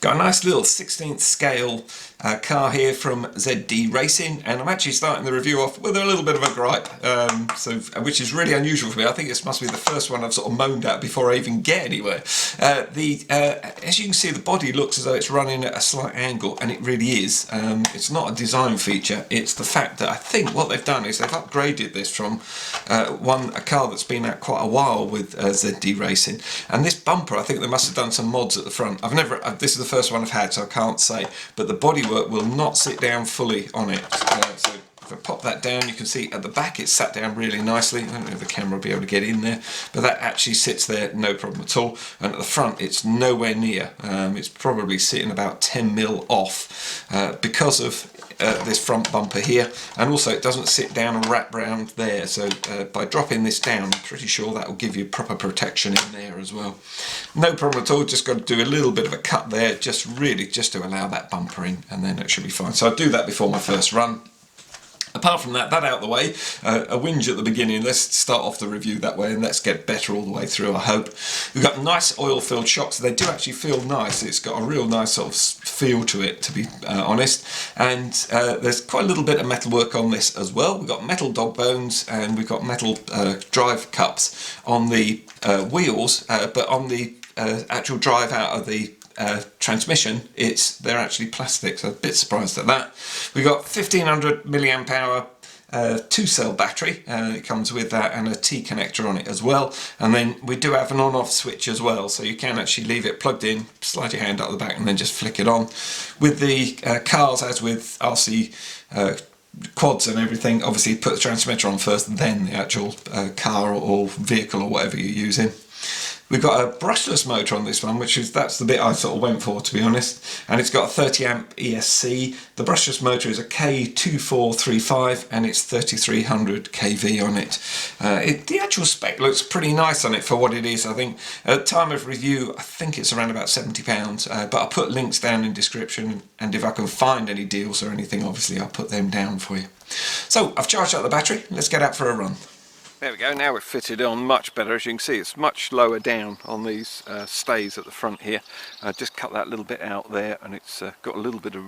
Got a nice little 16th scale car here from ZD Racing, and I'm actually starting the review off with a little bit of a gripe, which is really unusual for me. I think this must be the first one I've sort of moaned at before I even get anywhere. As you can see, the body looks as though it's running at a slight angle, and it really is. It's not a design feature, it's the fact that I think what they've done is they've upgraded this from a car that's been out quite a while with ZD Racing, and this bumper, I think they must have done some mods at the front. This is the first one I've had, so I can't say, but the bodywork will not sit down fully on it. So if I pop that down, you can see at the back it's sat down really nicely. I don't know if the camera will be able to get in there, but that actually sits there no problem at all. And at the front it's nowhere near. It's probably sitting about 10 mil off because of this front bumper here, and also it doesn't sit down and wrap round there, so by dropping this down I'm pretty sure that will give you proper protection in there as well. No problem at all, just got to do a little bit of a cut there, just to allow that bumper in, and then it should be fine. So I'll do that before my first run. Apart from that out of the way, a whinge at the beginning. Let's start off the review that way and let's get better all the way through, I hope. We've got nice oil-filled shocks. They do actually feel nice. It's got a real nice sort of feel to it, to be honest. And there's quite a little bit of metal work on this as well. We've got metal dog bones and we've got metal drive cups on the wheels, but on the actual drive out of the transmission, they're actually plastic, so a bit surprised at that. We've got 1500 milliamp hour 2-cell battery. It comes with that and a T connector on it as well, and then we do have an on-off switch as well, so you can actually leave it plugged in, slide your hand up the back and then just flick it on. With the cars, as with RC quads and everything, obviously put the transmitter on first, then the actual car or vehicle or whatever you're using. We've got a brushless motor on this one, that's the bit I sort of went for, to be honest, and it's got a 30 amp ESC. The brushless motor is a K2435 and it's 3300 kV on it. The actual spec looks pretty nice on it for what it is. I think at time of review I think it's around about £70, but I'll put links down in description, and if I can find any deals or anything, obviously I'll put them down for you. So I've charged up the battery, let's get out for a run. There we go, now we've fitted it on much better. As you can see, it's much lower down on these stays at the front here. Just cut that little bit out there, and it's got a little bit of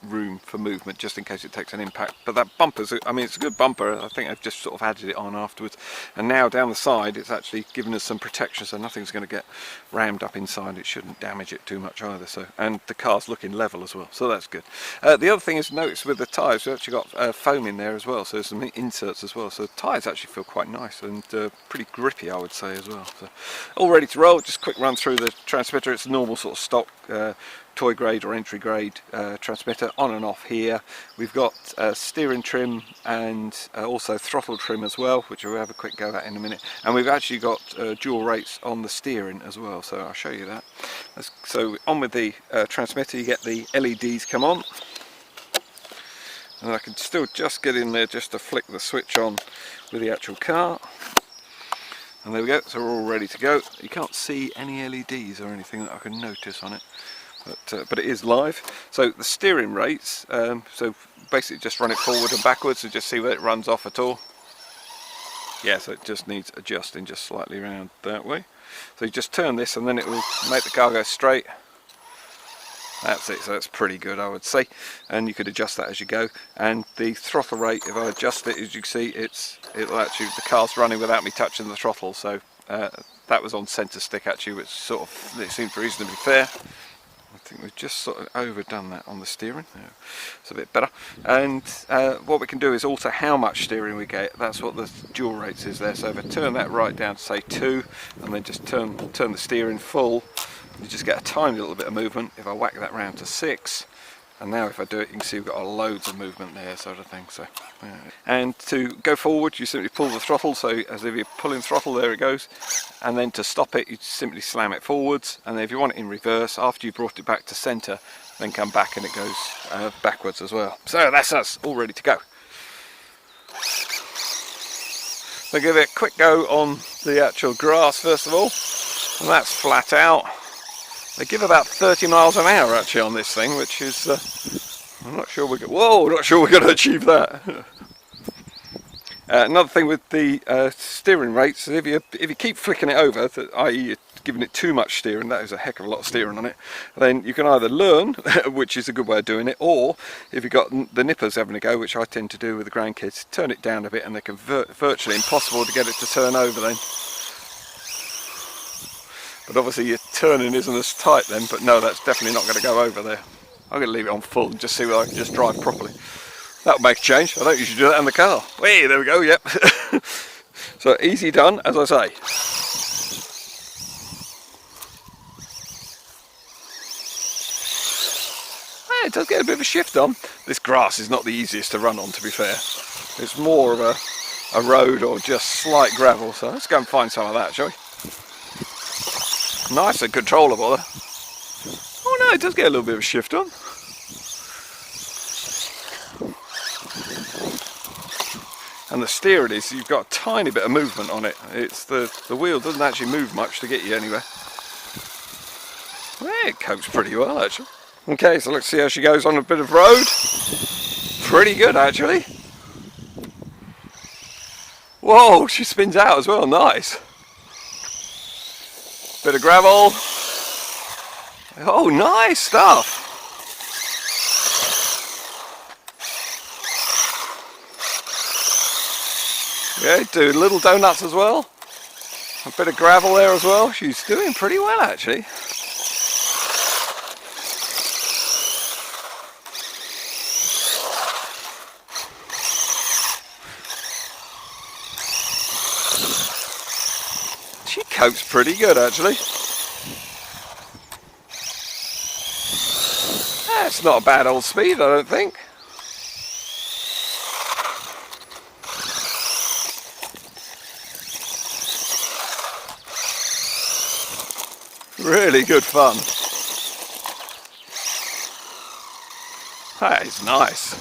room for movement just in case it takes an impact. But that bumper's, I mean, it's a good bumper. I think I've just sort of added it on afterwards. And now down the side, it's actually given us some protection, so nothing's going to get rammed up inside. It shouldn't damage it too much either. So, and the car's looking level as well, so that's good. The other thing is, notice with the tyres, we've actually got foam in there as well, so there's some inserts as well. So the tyres actually feel quite nice and pretty grippy, I would say, as well. So all ready to roll. Just quick run through the transmitter. It's a normal sort of stock toy grade or entry grade transmitter, on and off here. We've got steering trim and also throttle trim as well, which we'll have a quick go at in a minute. And we've actually got dual rates on the steering as well, so I'll show you that. So on with the transmitter, you get the LEDs come on, and I can still just get in there just to flick the switch on with the actual car, and there we go. So we're all ready to go. You can't see any LEDs or anything that I can notice on it, but it is live. So the steering rates, so basically just run it forward and backwards and just see whether it runs off at all. Yeah, so it just needs adjusting just slightly around that way. So you just turn this and then it will make the car go straight. That's it, so that's pretty good, I would say, and you could adjust that as you go. And the throttle rate, if I adjust it, as you can see, it'll actually, the car's running without me touching the throttle. So that was on centre stick actually, which sort of, it seemed reasonably fair. I think we've just sort of overdone that on the steering. Yeah, it's a bit better. And what we can do is alter how much steering we get. That's what the dual rates is there. So if I turn that right down to say 2, and then just turn the steering full, you just get a tiny little bit of movement. If I whack that round to 6, and now if I do it, you can see we've got loads of movement there, sort of thing. So, yeah. And to go forward, you simply pull the throttle, so as if you're pulling throttle, there it goes. And then to stop it, you simply slam it forwards. And then if you want it in reverse, after you brought it back to centre, then come back and it goes backwards as well. So that's us, all ready to go. So give it a quick go on the actual grass first of all, and that's flat out. They give about 30 miles an hour actually on this thing, which is, I'm not sure we're going to achieve that. Another thing with the steering rates, if you keep flicking it over, i.e. you're giving it too much steering. That is a heck of a lot of steering on it. Then you can either learn, which is a good way of doing it, or if you've got the nippers having a go, which I tend to do with the grandkids, turn it down a bit and they can virtually impossible to get it to turn over then. But obviously your turning isn't as tight then, but no, that's definitely not going to go over there. I'm going to leave it on full and just see whether I can just drive properly. That'll make a change. I don't usually do that in the car. Hey, there we go, yep. So easy done, as I say. Hey, it does get a bit of a shift on. This grass is not the easiest to run on, to be fair. It's more of a road or just slight gravel, so let's go and find some of that, shall we? Nice and controllable there. Oh no, it does get a little bit of a shift on. And the steering is, you've got a tiny bit of movement on it. It's the wheel doesn't actually move much to get you anywhere. Well, it copes pretty well actually. Okay, so let's see how she goes on a bit of road. Pretty good actually. Whoa, she spins out as well, nice. Bit of gravel. Oh, nice stuff. Yeah, doing little donuts as well. A bit of gravel there as well. She's doing pretty well actually. She copes pretty good actually. That's not a bad old speed, I don't think. Really good fun. That is nice.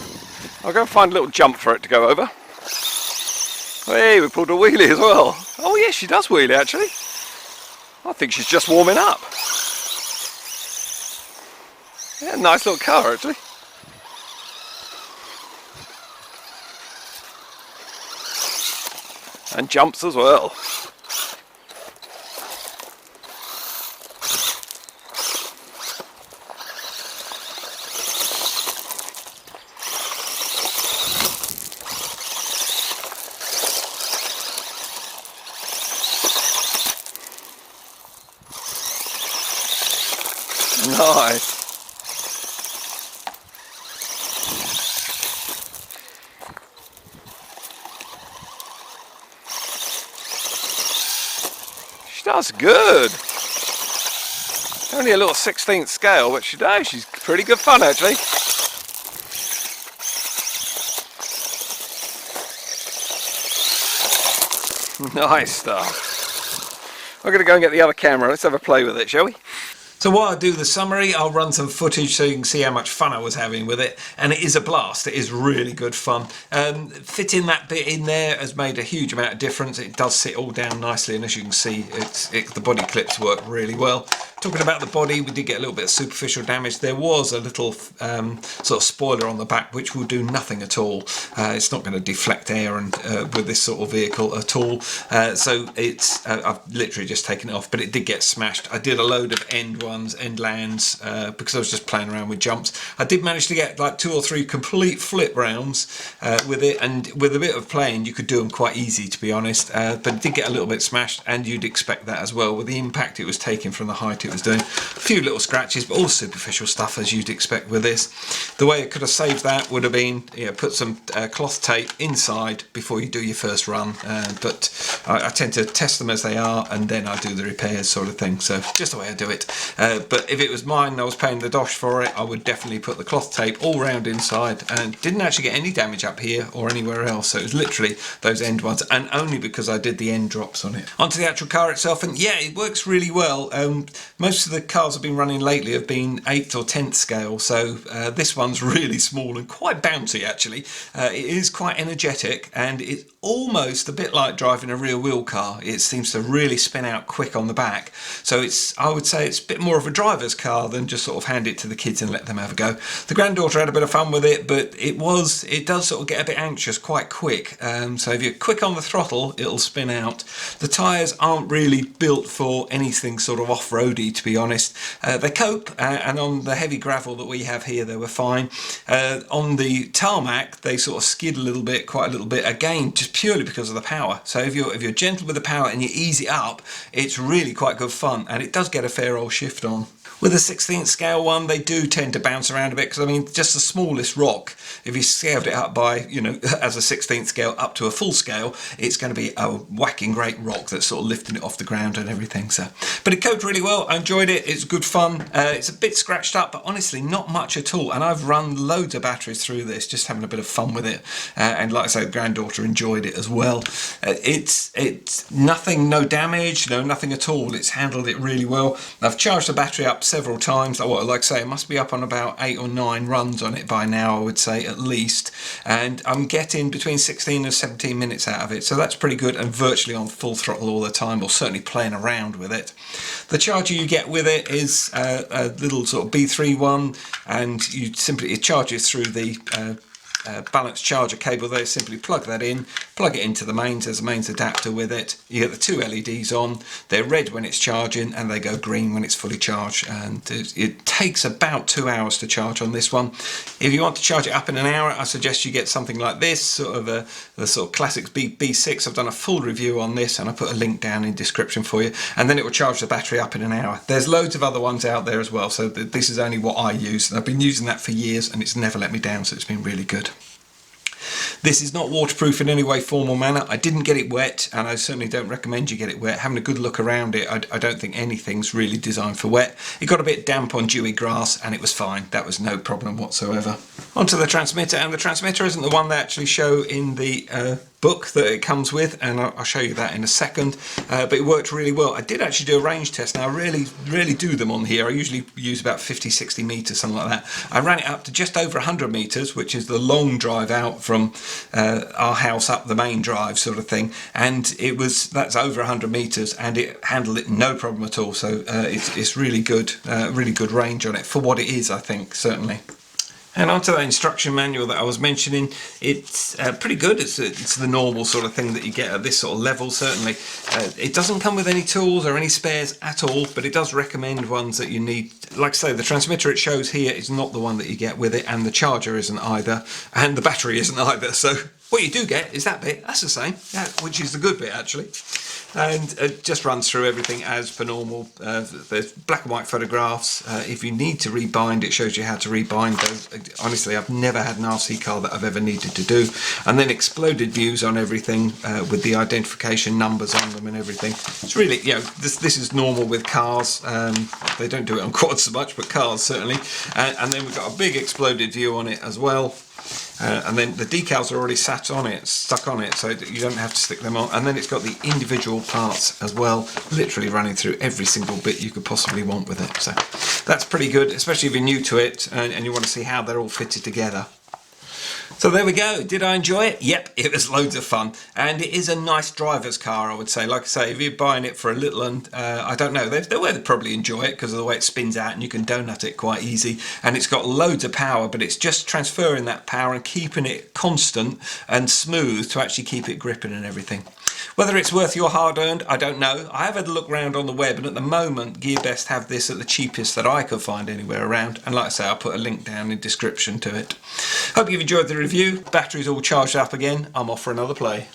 I'll go find a little jump for it to go over. Hey, we pulled a wheelie as well. Oh yes, she does wheelie actually. I think she's just warming up. Yeah, nice little car actually. And jumps as well. Nice. She does good. Only a little 16th scale, but she's pretty good fun actually. Nice stuff. I'm going to go and get the other camera. Let's have a play with it, shall we? So while I do the summary, I'll run some footage so you can see how much fun I was having with it. And it is a blast. It is really good fun. Fitting that bit in there has made a huge amount of difference. It does sit all down nicely, and as you can see, the body clips work really well. Talking about the body, we did get a little bit of superficial damage. There was a little sort of spoiler on the back, which will do nothing at all. It's not going to deflect air and with this sort of vehicle at all. So it's I've literally just taken it off, but it did get smashed. I did a load of end lands because I was just playing around with jumps. I did manage to get like 2 or 3 complete flip rounds with it, and with a bit of playing you could do them quite easy, to be honest, but it did get a little bit smashed, and you'd expect that as well with the impact it was taking from the height it was doing. A few little scratches, but all superficial stuff as you'd expect with this. The way it could have saved that would have been, put some cloth tape inside before you do your first run, but I tend to test them as they are and then I do the repairs sort of thing, so just the way I do it. But if it was mine and I was paying the dosh for it, I would definitely put the cloth tape all round inside, and didn't actually get any damage up here or anywhere else, so it was literally those end ones, and only because I did the end drops on it. Onto the actual car itself, and yeah, it works really well. Most of the cars I've been running lately have been 8th or 10th scale, so this one's really small and quite bouncy actually. It is quite energetic, and it's almost a bit like driving a rear wheel car. It seems to really spin out quick on the back, so I would say it's a bit more of a driver's car than just sort of hand it to the kids and let them have a go. The granddaughter had a bit of fun with it, but it does sort of get a bit anxious quite quick, so if you're quick on the throttle it'll spin out. The tyres aren't really built for anything sort of off-roady, to be honest. They cope, and on the heavy gravel that we have here they were fine. On the tarmac they sort of skid a little bit, quite a little bit, again just purely because of the power. So if you're gentle with the power and you ease it up, it's really quite good fun, and it does get a fair old shift on. With a 16th scale one, they do tend to bounce around a bit, because I mean, just the smallest rock, if you scaled it up by, you know, as a 16th scale up to a full scale, it's going to be a whacking great rock that's sort of lifting it off the ground and everything. So, but it coped really well. I enjoyed it. It's good fun. It's a bit scratched up, but honestly, not much at all. And I've run loads of batteries through this, just having a bit of fun with it. And like I say, the granddaughter enjoyed it as well. It's nothing, no damage, no nothing at all. It's handled it really well. I've charged the battery up several times. Like I say, it must be up on about 8 or 9 runs on it by now, I would say, at least, and I'm getting between 16 and 17 minutes out of it, so that's pretty good, and virtually on full throttle all the time, or certainly playing around with it. The charger you get with it is a little sort of B3 one, and it charges through the balanced charger cable there. Simply plug that in, plug it into the mains. There's a mains adapter with it. You get the 2 LEDs on. They're red when it's charging and they go green when it's fully charged, and it takes about 2 hours to charge on this one. If you want to charge it up in an hour, I suggest you get something like this, sort of the sort of classic B6. I've done a full review on this and I put a link down in description for you, and then it will charge the battery up in an hour. There's loads of other ones out there as well, so this is only what I use, and I've been using that for years and it's never let me down, so it's been really good. This is not waterproof in any way, form or manner. I didn't get it wet, and I certainly don't recommend you get it wet. Having a good look around it, I don't think anything's really designed for wet. It got a bit damp on dewy grass and it was fine. That was no problem whatsoever. Onto the transmitter, and the transmitter isn't the one they actually show in the book that it comes with, and I'll show you that in a second, but it worked really well. I did actually do a range test. Now I really do them on here. I usually use about 50-60 meters, something like that. I ran it up to just over 100 meters, which is the long drive out from our house up the main drive sort of thing, and that's over 100 meters, and it handled it no problem at all. So it's really good range on it for what it is, I think, certainly. And onto that instruction manual that I was mentioning, it's pretty good. It's the normal sort of thing that you get at this sort of level, certainly. It doesn't come with any tools or any spares at all, but it does recommend ones that you need. Like I say, the transmitter it shows here is not the one that you get with it, and the charger isn't either, and the battery isn't either. So what you do get is that bit, that's the same, which is the good bit actually. And it just runs through everything as per normal. There's black and white photographs. If you need to rebind, it shows you how to rebind those. Honestly, I've never had an RC car that I've ever needed to do. And then exploded views on everything with the identification numbers on them and everything. It's really, you know, this is normal with cars. They don't do it on quads so much, but cars certainly. And then we've got a big exploded view on it as well. And then the decals are already stuck on it, so you don't have to stick them on. And then it's got the individual parts as well, literally running through every single bit you could possibly want with it. So that's pretty good, especially if you're new to it and you want to see how they're all fitted together. So there we go. Did I enjoy it? Yep, it was loads of fun, and it is a nice driver's car, I would say. Like I say, if you're buying it for a little, and I don't know, they'll probably enjoy it because of the way it spins out, and you can donut it quite easy, and it's got loads of power, but it's just transferring that power and keeping it constant and smooth to actually keep it gripping and everything. Whether it's worth your hard-earned, I don't know. I have had a look around on the web, and at the moment GearBest have this at the cheapest that I could find anywhere around, and like I say, I'll put a link down in the description to it. Hope you've enjoyed the review. Battery's all charged up again. I'm off for another play.